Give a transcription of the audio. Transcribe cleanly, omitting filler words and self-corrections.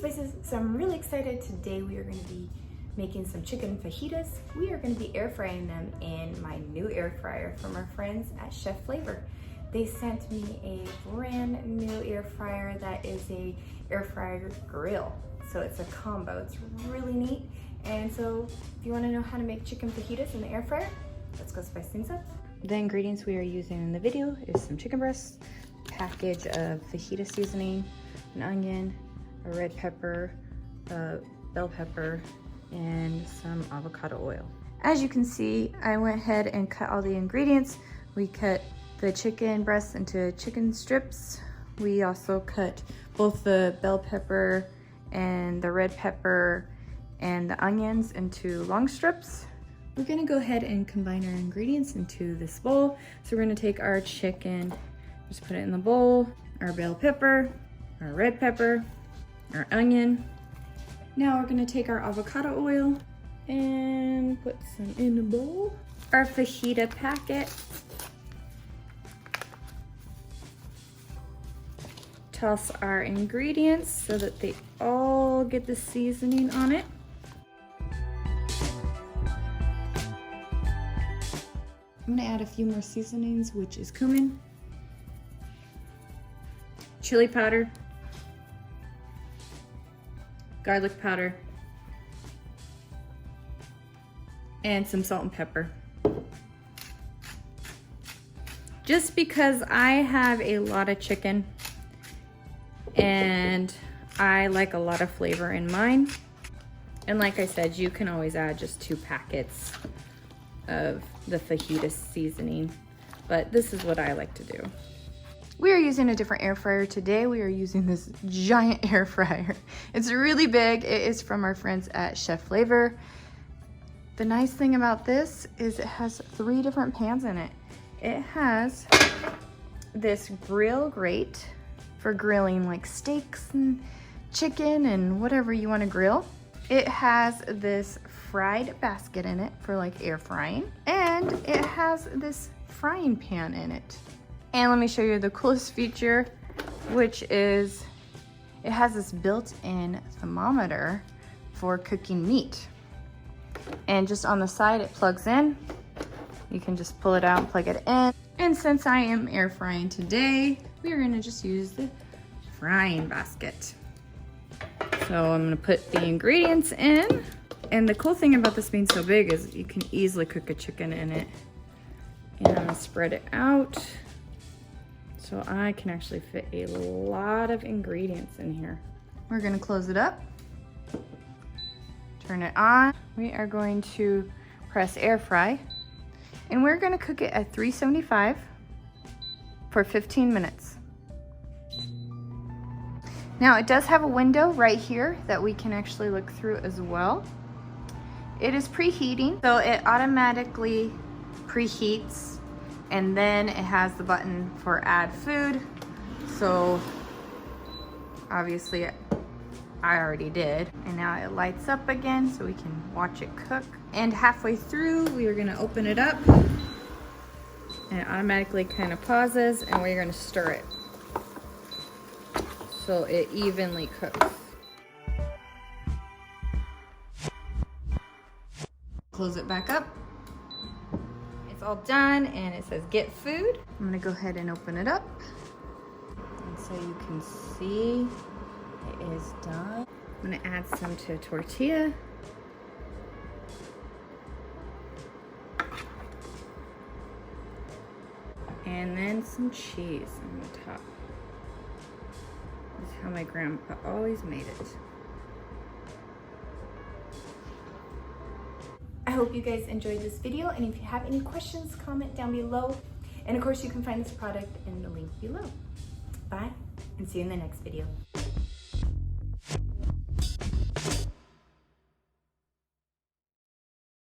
Spices, so I'm really excited. Today we are going to be making some chicken fajitas. We are going to be air frying them in my new air fryer from our friends at Chefavor. They sent me a brand new air fryer that is a air fryer grill. So it's a combo, it's really neat. And so if you want to know how to make chicken fajitas in the air fryer, let's go spice things up. The ingredients we are using in the video is some chicken breasts, package of fajita seasoning, an onion, a red pepper, a bell pepper, and some avocado oil. As you can see, I went ahead and cut all the ingredients. We cut the chicken breasts into chicken strips. We also cut both the bell pepper and the red pepper and the onions into long strips. We're gonna go ahead and combine our ingredients into this bowl. So we're gonna take our chicken, just put it in the bowl, our bell pepper, our red pepper, our onion. Now we're gonna take our avocado oil and put some in the bowl. Our fajita packet. Toss our ingredients so that they all get the seasoning on it. I'm gonna add a few more seasonings, which is cumin, chili powder, garlic powder, and some salt and pepper. Just because I have a lot of chicken and I like a lot of flavor in mine. And like I said, you can always add just 2 packets of the fajita seasoning, but this is what I like to do. We are using a different air fryer today. We are using this giant air fryer. It's really big. It is from our friends at Chefavor. The nice thing about this is it has 3 different pans in it. It has this grill grate for grilling like steaks and chicken and whatever you want to grill. It has this fried basket in it for like air frying, and it has this frying pan in it. And let me show you the coolest feature, which is it has this built-in thermometer for cooking meat. And just on the side, it plugs in. You can just pull it out and plug it in. And since I am air frying today, we are gonna just use the frying basket. So I'm gonna put the ingredients in. And the cool thing about this being so big is you can easily cook a chicken in it. And I'm gonna spread it out so I can actually fit a lot of ingredients in here. We're gonna close it up, turn it on. We are going to press air fry, and we're gonna cook it at 375 for 15 minutes. Now it does have a window right here that we can actually look through as well. It is preheating, so it automatically preheats, and then it has the button for add food. So obviously I already did, and now it lights up again so we can watch it cook. And halfway through, we are gonna open it up, and it automatically kind of pauses, and we're gonna stir it so it evenly cooks. Close it back up. It's all done, and it says get food. I'm gonna go ahead and open it up. And so you can see it is done. I'm gonna add some to a tortilla. And then some cheese on the top. This is how my grandpa always made it. I hope you guys enjoyed this video, and if you have any questions, comment down below. And of course, you can find this product in the link below. Bye, and see you in the next video.